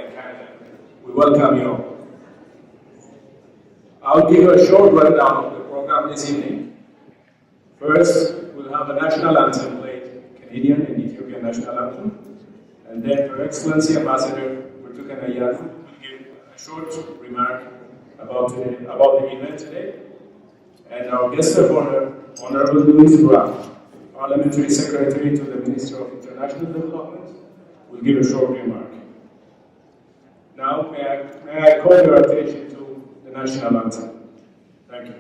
and Canada. We welcome you all. I'll give you a short rundown of the program this evening. First, we'll have a national anthem played, Canadian and Ethiopian national anthem, and then Her Excellency Ambassador Burtukan Ayyazu will give a short remark about the event today, and our guest of honor, Honorable Louise Brown, Parliamentary Secretary to the Minister of International Development, will give a short remark. Now, may I call your attention to the national anthem. Thank you.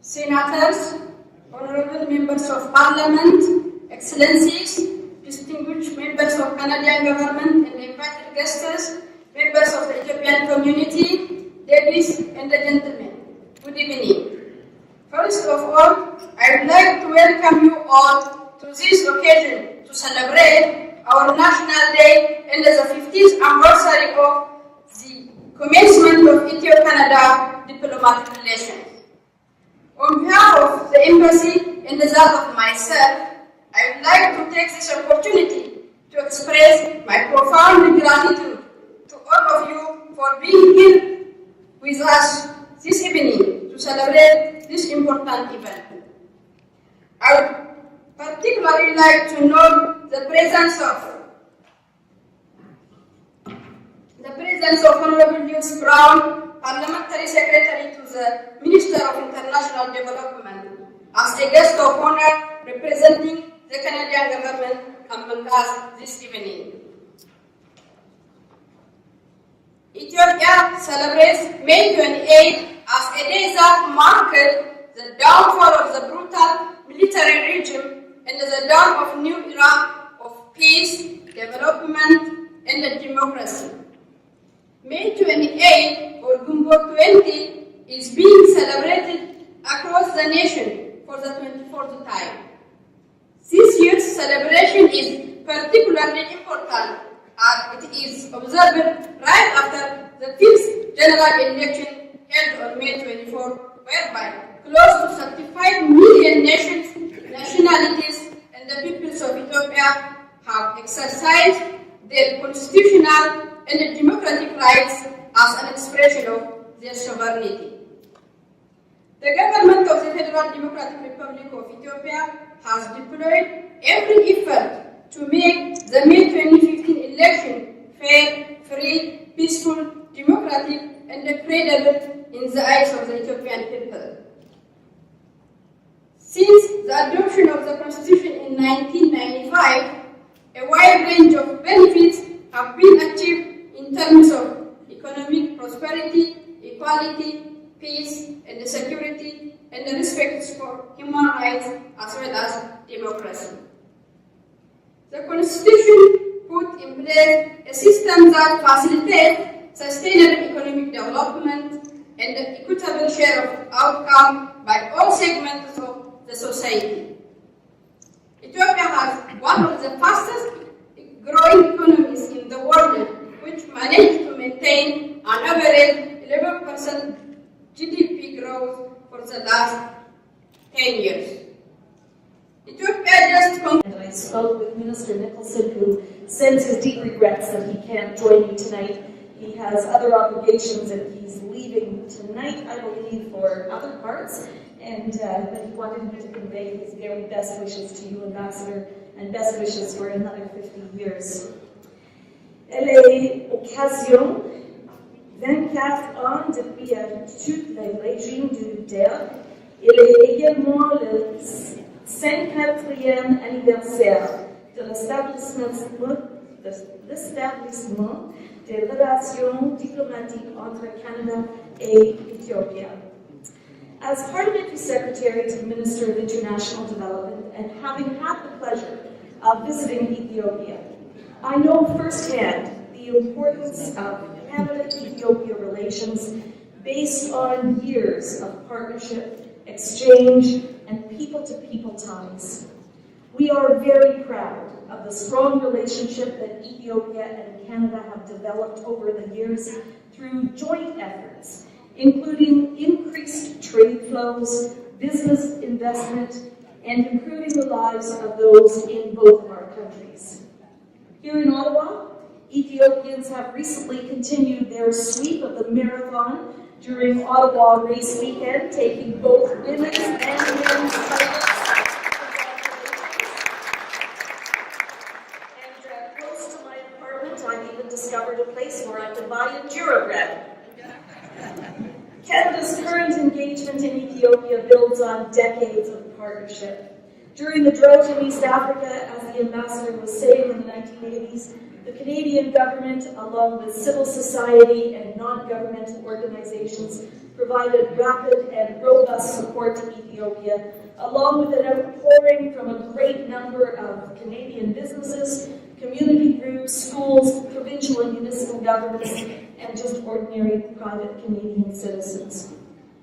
Senators, honorable members of Parliament, Excellencies, distinguished members of Canadian government and invited guests, members of the Ethiopian community, ladies and gentlemen, good evening. First of all, I would like to welcome you all to this occasion to celebrate our National Day and the 50th anniversary of the commencement of Ethio-Canada diplomatic relations. On behalf of the Embassy and that of myself, I would like to take this opportunity to express my profound gratitude to all of you for being here with us this evening to celebrate this important event. I would particularly like to note the presence of Honorable Louise Brown, Parliamentary Secretary to the Minister of International Development, as a guest of honor representing the Canadian government among us this evening. Ethiopia celebrates May 28 as a day that marked the downfall of the brutal military regime and the dawn of a new era of peace, development, and democracy. May 28 or Gumbo 20 is being celebrated across the nation for the 24th time. This year's celebration is particularly important as it is observed right after the 5th general election held on May 24, whereby close to 35 million nationalities and the peoples of Ethiopia have exercised their constitutional and democratic rights as an expression of their sovereignty. The government of the Federal Democratic Republic of Ethiopia has deployed every effort to make the May 2015 election fair, free, peaceful, democratic, and credible in the eyes of the Ethiopian people. Since the adoption of the Constitution in 1995, a wide range of benefits have been achieved in terms of economic prosperity, equality, peace, and security, and respect for human rights as well as democracy. The Constitution put in place a system that facilitates sustainable economic development and the equitable share of outcome by all segments of the society. Ethiopia has one of the fastest growing economies in the world, which managed to maintain an average 11% GDP growth for the last 10 years. Ethiopia just and I spoke with Minister Nicholson, who sends his deep regrets that he can't join me tonight. He has other obligations and he's leaving tonight, I believe, for other parts. And but he wanted me to convey his very best wishes to you, Ambassador, and best wishes for another 50 years. Elle est occasion 24 ans depuis tout le régime militaire. Il est également le 54e anniversaire de l'établissement des relations diplomatiques entre Canada et Ethiopia. As Parliamentary Secretary to the Minister of International Development and having had the pleasure of visiting Ethiopia, I know firsthand the importance of Canada-Ethiopia relations based on years of partnership, exchange, and people-to-people ties. We are very proud of the strong relationship that Ethiopia and Canada have developed over the years through joint efforts including increased trade flows, business investment, and improving the lives of those in both of our countries. Here in Ottawa, Ethiopians have recently continued their sweep of the marathon during Ottawa Race Weekend, taking both women's and men's titles. And close to my apartment, I've even discovered a place where I can buy enduro bread. Canada's current engagement in Ethiopia builds on decades of partnership. During the drought in East Africa, as the ambassador was saying in the 1980s, the Canadian government, along with civil society and non-governmental organizations, provided rapid and robust support to Ethiopia, along with an outpouring from a great number of Canadian businesses, community groups, schools, provincial and municipal governments, and just ordinary private Canadian citizens.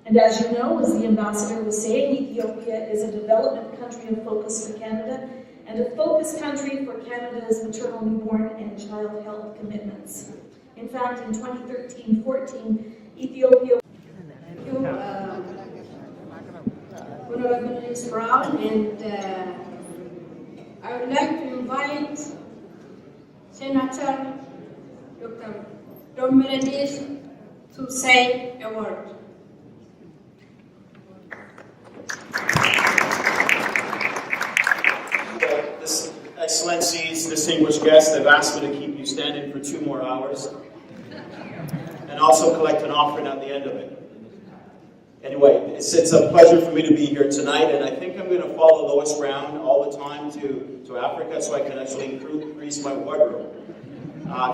And as you know, as the ambassador was saying, Ethiopia is a development country of focus for Canada, and a focus country for Canada's maternal, newborn, and child health commitments. In fact, in 2013-14, Ethiopia... Honorable Ms. Brown, and I would like to invite Senator Dr. Dominguez to say a word. Excellencies, distinguished guests, I've asked me to keep you standing for 2 more hours and also collect an offering at the end of it. Anyway, it's a pleasure for me to be here tonight, and I think I'm going to follow Lois Brown all the time to Africa so I can actually increase my wardrobe.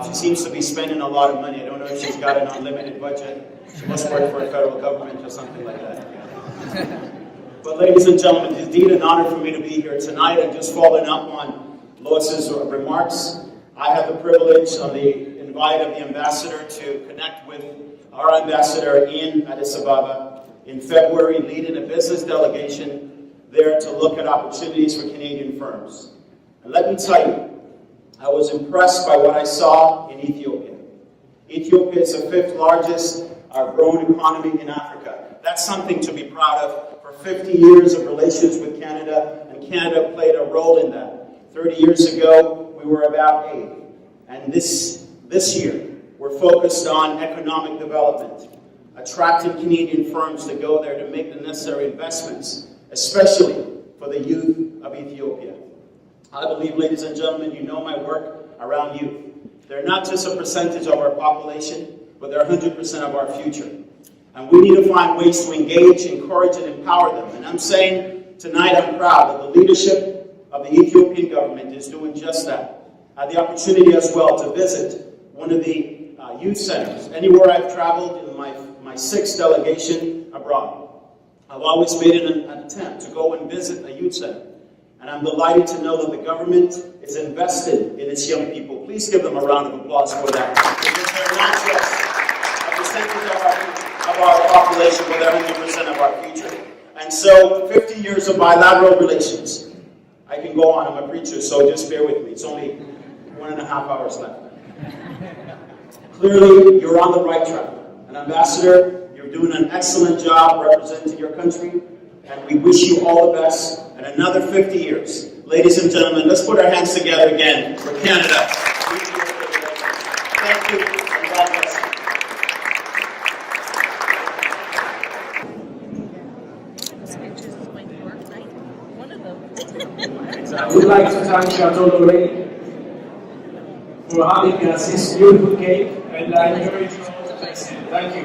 She seems to be spending a lot of money. I don't know if she's got an unlimited budget. She must work for a federal government or something like that. But ladies and gentlemen, it's indeed an honor for me to be here tonight, and just following up on Lois's remarks, I have the privilege of the invite of the ambassador to connect with our ambassador in Addis Ababa in February, leading a business delegation there to look at opportunities for Canadian firms. And let me tell you, I was impressed by what I saw in Ethiopia. Ethiopia is the 5th largest grown economy in Africa. That's something to be proud of. For 50 years of relations with Canada, and Canada played a role in that. 30 years ago, we were about 8. And this year, we're focused on economic development, attracting Canadian firms to go there to make the necessary investments, especially for the youth of Ethiopia. I believe, ladies and gentlemen, you know my work around youth. They're not just a percentage of our population, but they're 100% of our future. And we need to find ways to engage, encourage, and empower them. And I'm saying tonight I'm proud that the leadership of the Ethiopian government is doing just that. I had the opportunity as well to visit one of the youth centers. Anywhere I've traveled in my 6th delegation abroad, I've always made an attempt to go and visit a youth center. And I'm delighted to know that the government is invested in its young people. Please give them a round of applause for that. Because they're not just a percentage of our population, but they're 100% of our future. And so, 50 years of bilateral relations. I can go on, I'm a preacher, so just bear with me. It's only 1.5 hours left. Clearly, you're on the right track. And Ambassador, you're doing an excellent job representing your country, and we wish you all the best. And another 50 years. Ladies and gentlemen, let's put our hands together again for Canada. Thank you, and God bless you. I would like to thank Chateau Lorraine for having us this beautiful cake, and I encourage you all to taste it. Thank you.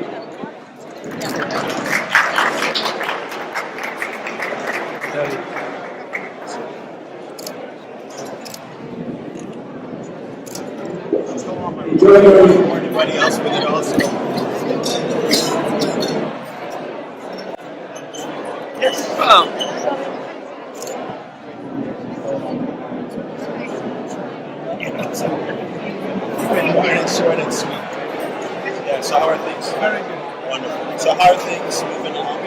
Enjoy your Anybody else with it also? Yes. Short and sweet. Yeah, so how are things? Very good. Wonderful. So how are things moving along?